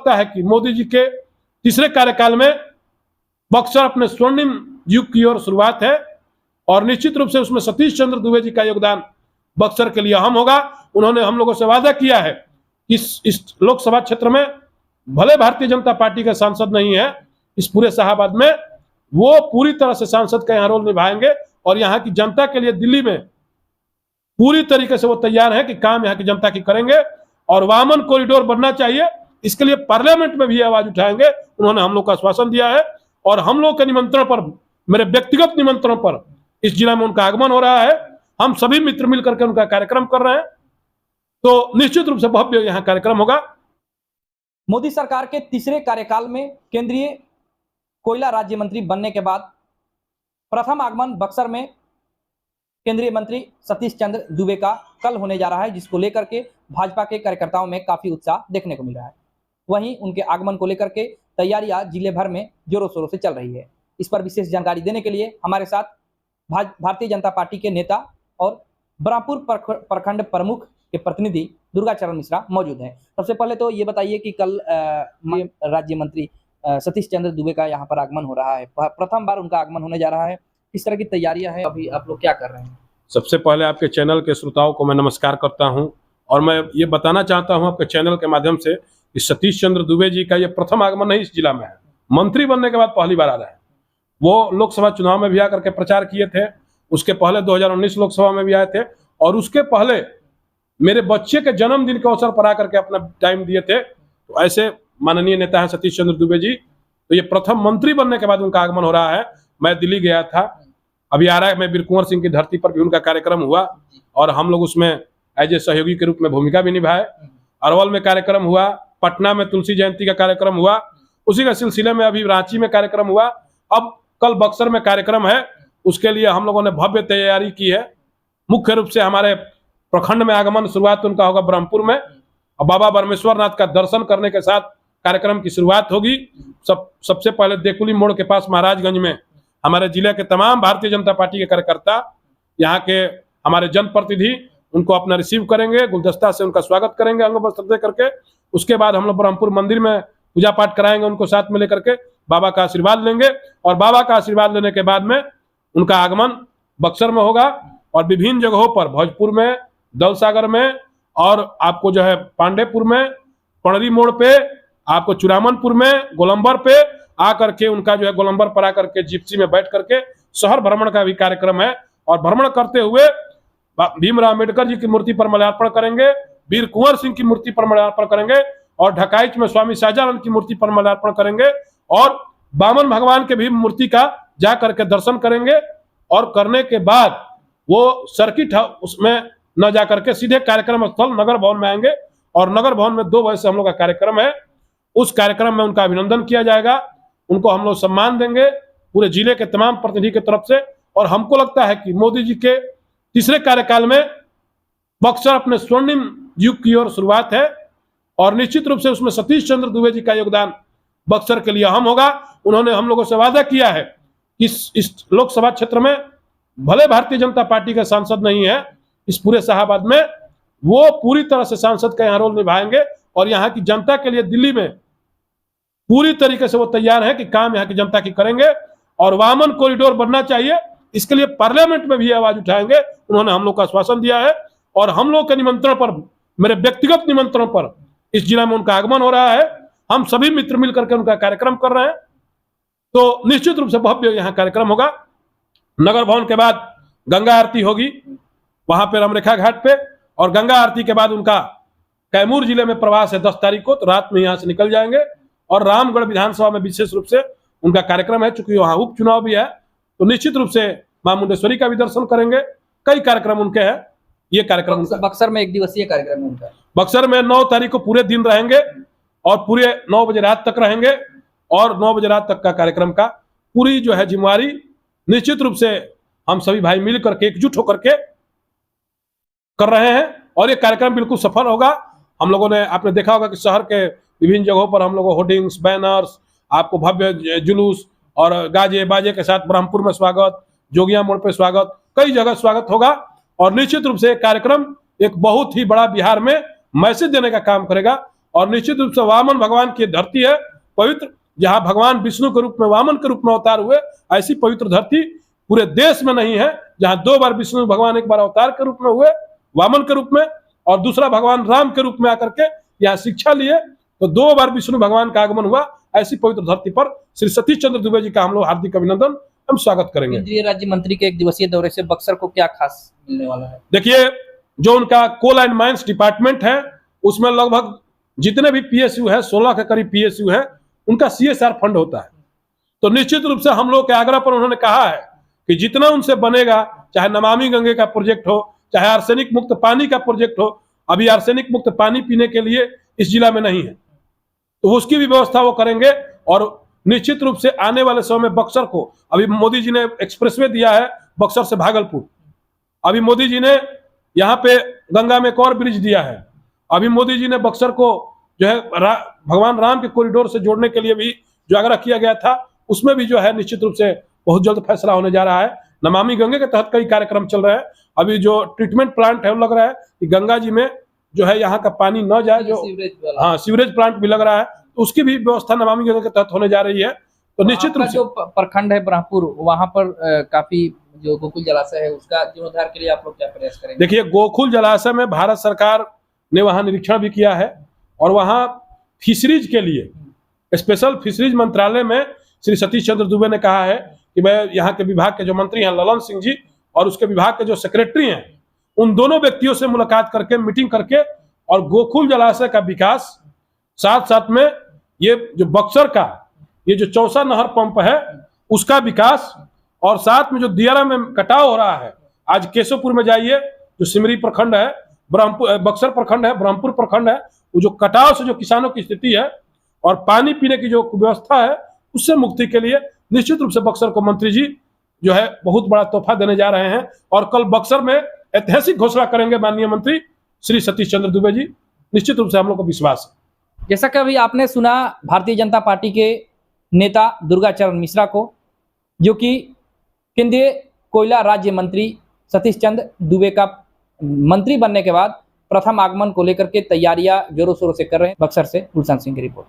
लगता है कि मोदी जी के तीसरे कार्यकाल में बक्सर अपने स्वर्णिम युग की ओर शुरुआत है और निश्चित रूप से उसमें सतीश चंद्र दुबे जी का योगदान बक्सर के लिए अहम होगा। उन्होंने हम लोगों से वादा किया है कि इस लोकसभा क्षेत्र में भले भारतीय जनता पार्टी के सांसद नहीं है, इस पूरे शाहाबाद में वो पूरी तरह से सांसद का यहाँ रोल निभाएंगे और यहाँ की जनता के लिए दिल्ली में पूरी तरीके से वो तैयार है कि काम यहाँ की जनता की करेंगे और वामन कॉरिडोर बनना चाहिए, इसके लिए पार्लियामेंट में भी आवाज उठाएंगे। उन्होंने हम लोग को आश्वासन दिया है और हम लोग के निमंत्रण पर, मेरे व्यक्तिगत निमंत्रण पर इस जिला में उनका आगमन हो रहा है। हम सभी मित्र मिलकर के उनका कार्यक्रम कर रहे हैं, तो निश्चित रूप से भव्य यहाँ कार्यक्रम होगा। मोदी सरकार के तीसरे कार्यकाल में केंद्रीय कोयला राज्य मंत्री बनने के बाद प्रथम आगमन बक्सर में केंद्रीय मंत्री सतीश चंद्र दुबे का कल होने जा रहा है, जिसको लेकर के भाजपा के कार्यकर्ताओं में काफी उत्साह देखने को मिल रहा है। वहीं उनके आगमन को लेकर के तैयारियां जिले भर में जोरों शोरों से चल रही है। इस पर विशेष जानकारी देने के लिए हमारे साथ भारतीय जनता पार्टी के नेता और बरामपुर प्रखंड प्रमुख के प्रतिनिधि दुर्गाचरण मिश्रा मौजूद हैं। सबसे पहले तो ये बताइए कि कल राज्य मंत्री सतीश चंद्र दुबे का यहाँ पर आगमन हो रहा है, प्रथम बार उनका आगमन होने जा रहा है, किस तरह की तैयारियां हैं, अभी आप लोग क्या कर रहे हैं? सबसे पहले आपके चैनल के श्रोताओं को मैं नमस्कार करता हूं और मैं ये बताना चाहता हूं आपके चैनल के माध्यम से कि सतीश चंद्र दुबे जी का ये प्रथम आगमन नहीं इस जिला में है, मंत्री बनने के बाद पहली बार आ रहे हैं। वो लोकसभा चुनाव में भी आकर के प्रचार किए थे, उसके पहले 2019 लोकसभा में भी आए थे और उसके पहले मेरे बच्चे के जन्मदिन के अवसर पर आकर के अपना टाइम दिए थे। तो ऐसे माननीय नेता है सतीश चंद्र दुबे जी, तो ये प्रथम मंत्री बनने के बाद उनका आगमन हो रहा है। मैं दिल्ली गया था, अभी आ रहा है, मैं वीर कुंवर सिंह की धरती पर भी उनका कार्यक्रम हुआ और हम लोग उसमें एज ए सहयोगी के रूप में भूमिका भी निभाए। अरवल में कार्यक्रम हुआ, पटना में तुलसी जयंती का कार्यक्रम हुआ, उसी का सिलसिले में अभी रांची में कार्यक्रम हुआ, अब कल बक्सर में कार्यक्रम है। उसके लिए हम लोगों ने भव्य तैयारी की है। मुख्य रूप से हमारे प्रखंड में आगमन शुरुआत उनका होगा ब्रह्मपुर में और बाबा ब्रह्मेश्वर नाथ का दर्शन करने के साथ कार्यक्रम की शुरुआत होगी। सबसे पहले देकुली मोड़ के पास महाराजगंज में हमारे जिले के तमाम भारतीय जनता पार्टी के कार्यकर्ता, यहाँ के हमारे जनप्रतिनिधि उनको अपना रिसीव करेंगे, गुलदस्ता से उनका स्वागत करेंगे अंग वस्त्र दे करके। उसके बाद हम लोग ब्रह्मपुर मंदिर में पूजा पाठ कराएंगे, उनको साथ में लेकर के बाबा का आशीर्वाद लेंगे और बाबा का आशीर्वाद लेने के बाद में उनका आगमन बक्सर में होगा और विभिन्न जगहों पर, भोजपुर में, दौलसागर में और आपको जो है पांडेपुर में, पणरी मोड़ पे, आपको चुरामनपुर में, गोलंबर पे आकर के उनका जो है गोलंबर पर आकर के जिप्सी में बैठ करके शहर भ्रमण का भी कार्यक्रम है और भ्रमण करते हुए भीमराव अम्बेडकर जी की मूर्ति पर माल्यार्पण करेंगे, वीर कुंवर सिंह की मूर्ति पर माल्यार्पण करेंगे और ढकाइच में स्वामी शाहजानंद की मूर्ति पर माल्यार्पण करेंगे और वामन भगवान के भी मूर्ति का जा करके दर्शन करेंगे और करने के बाद वो सर्किट उसमें न जा करके सीधे कार्यक्रम स्थल नगर भवन में आएंगे और नगर भवन में 2 बजे से हम लोग का कार्यक्रम है। उस कार्यक्रम में उनका अभिनंदन किया जाएगा, उनको हम लोग सम्मान देंगे पूरे जिले के तमाम प्रतिनिधि की तरफ से। और हमको लगता है कि मोदी जी के तीसरे कार्यकाल में बक्सर अपने स्वर्णिम युग की ओर शुरुआत है और निश्चित रूप से उसमें सतीश चंद्र दुबे जी का योगदान बक्सर के लिए अहम होगा। उन्होंने हम लोगों से वादा किया है कि इस लोकसभा क्षेत्र में भले भारतीय जनता पार्टी के सांसद नहीं है, इस पूरे शाहाबाद में वो पूरी तरह से सांसद का यहाँ रोल निभाएंगे और यहाँ की जनता के लिए दिल्ली में पूरी तरीके से वो तैयार है कि काम यहाँ की जनता की करेंगे और वामन कॉरिडोर बनना चाहिए, इसके लिए पार्लियामेंट में भी आवाज उठाएंगे। उन्होंने हम लोग को आश्वासन दिया है और हम लोग के निमंत्रण पर, मेरे व्यक्तिगत निमंत्रण पर इस जिला में उनका आगमन हो रहा है। हम सभी मित्र मिलकर के उनका कार्यक्रम कर रहे हैं, तो निश्चित रूप से भव्य यहाँ कार्यक्रम होगा। नगर भवन के बाद गंगा आरती होगी वहां पे रामरेखा घाट पे और गंगा आरती के बाद उनका कैमूर जिले में प्रवास है 10 तारीख को, तो रात में यहाँ से निकल जाएंगे और रामगढ़ विधानसभा में विशेष रूप से उनका कार्यक्रम है। चूंकि वहां उपचुनाव भी है तो निश्चित रूप से मां मुंडेश्वरी का भी दर्शन करेंगे। कई कार्यक्रम उनके हैं। ये कार्यक्रम बक्सर में 1 दिवसीय कार्यक्रम है उनका। बक्सर में 9 तारीख को पूरे दिन रहेंगे और पूरे 9 बजे रात तक रहेंगे और 9 बजे रात तक का कार्यक्रम का पूरी जो है जिम्मेवारी निश्चित रूप से हम सभी भाई मिल करके एकजुट होकर के कर रहे हैं और ये कार्यक्रम बिल्कुल सफल होगा। हम लोगों ने, आपने देखा होगा कि शहर के विभिन्न जगहों पर हम लोग होर्डिंग्स, बैनर्स, आपको भव्य जुलूस और गाजे बाजे के साथ ब्रह्मपुर में स्वागत, जोगिया मोड़ पे स्वागत, कई जगह स्वागत होगा और निश्चित रूप से कार्यक्रम एक बहुत ही बड़ा बिहार में मैसेज देने का काम करेगा और निश्चित रूप से वामन भगवान की धरती है पवित्र, जहां भगवान विष्णु के रूप में वामन के रूप में अवतार हुए, ऐसी पवित्र धरती पूरे देश में नहीं है, जहां 2 बार विष्णु भगवान, एक बार अवतार के रूप में हुए वामन के रूप में और दूसरा भगवान राम के रूप में आकर के यहाँ शिक्षा लिए, तो 2 बार विष्णु भगवान का आगमन हुआ। ऐसी पवित्र धरती पर श्री सतीश चंद्र दुबे जी का हम लोग हार्दिक अभिनंदन हम स्वागत करेंगे। केंद्रीय राज्य मंत्री के 1 दिवसीय दौरे से बक्सर को क्या खास मिलने वाला है? देखिए, जो उनका कोल एंड माइंस डिपार्टमेंट है, उसमें लगभग जितने भी पीएसयू है, 16 के करीब पीएसयू है, उनका CSR फंड होता है। तो निश्चित रूप से हम लोग के आग्रह पर उन्होंने कहा है कि जितना उनसे बनेगा, चाहे नमामि गंगे का प्रोजेक्ट हो, चाहे आर्सेनिक मुक्त पानी का प्रोजेक्ट हो, अभी आर्सेनिक मुक्त पानी पीने के लिए इस जिला में नहीं है, तो उसकी भी व्यवस्था वो करेंगे। और निश्चित रूप से आने वाले समय में बक्सर को, अभी मोदी जी ने एक्सप्रेसवे दिया है बक्सर से भागलपुर, अभी मोदी जी ने यहाँ पे गंगा में एक और ब्रिज दिया है, अभी मोदी जी ने बक्सर को जो है भगवान राम के कॉरिडोर से जोड़ने के लिए भी जो आग्रह किया गया था, उसमें भी जो है निश्चित रूप से बहुत जल्द फैसला होने जा रहा है। नमामि गंगे के तहत कई कार्यक्रम चल रहे हैं। अभी जो ट्रीटमेंट प्लांट है, वो लग रहा है कि गंगा जी में जो है यहाँ का पानी न जाए, जो सीवरेज प्लांट भी लग रहा है, तो उसकी भी व्यवस्था नमामि गंगा के तहत होने जा रही है। तो निश्चित रूप से जो प्रखंड है ब्रह्मपुर, वहां पर काफी जो गोकुल जलाशय है, उसका जीर्णोद्धार के लिए आप लोग क्या प्रयास करेंगे? देखिए, गोकुल जलाशय में भारत सरकार ने वहां निरीक्षण भी किया है और वहां फिशरीज के लिए स्पेशल फिशरीज मंत्रालय में श्री सतीश चंद्र दुबे ने कहा है कि मैं यहाँ के विभाग के जो मंत्री हैं ललन सिंह जी और उसके विभाग के जो सेक्रेटरी हैं, उन दोनों व्यक्तियों से मुलाकात करके, मीटिंग करके, और गोकुल जलाशय का विकास, साथ साथ में ये जो बक्सर का ये जो चौसा नहर पंप है उसका विकास, और साथ में जो दियारा में कटाव हो रहा है, आज केशवपुर में जाइए, जो सिमरी प्रखंड है, बक्सर प्रखंड है, ब्रह्मपुर प्रखंड है, वो जो कटाव से जो किसानों की स्थिति है और पानी पीने की जो व्यवस्था है, उससे मुक्ति के लिए निश्चित रूप से बक्सर को मंत्री जी जो है बहुत बड़ा तोहफा देने जा रहे हैं। और कल बक्सर में ऐतिहासिक घोषणा करेंगे माननीय मंत्री श्री सतीश चंद्र दुबे जी, निश्चित रूप से हम लोग को विश्वास है। जैसा कि अभी आपने सुना भारतीय जनता पार्टी के नेता दुर्गाचरण मिश्रा को, जो कि केंद्रीय कोयला राज्य मंत्री सतीश चंद्र दुबे का मंत्री बनने के बाद प्रथम आगमन को लेकर के तैयारियां जोरों शोरों से कर रहे हैं। बक्सर से गुलशन सिंह की रिपोर्ट।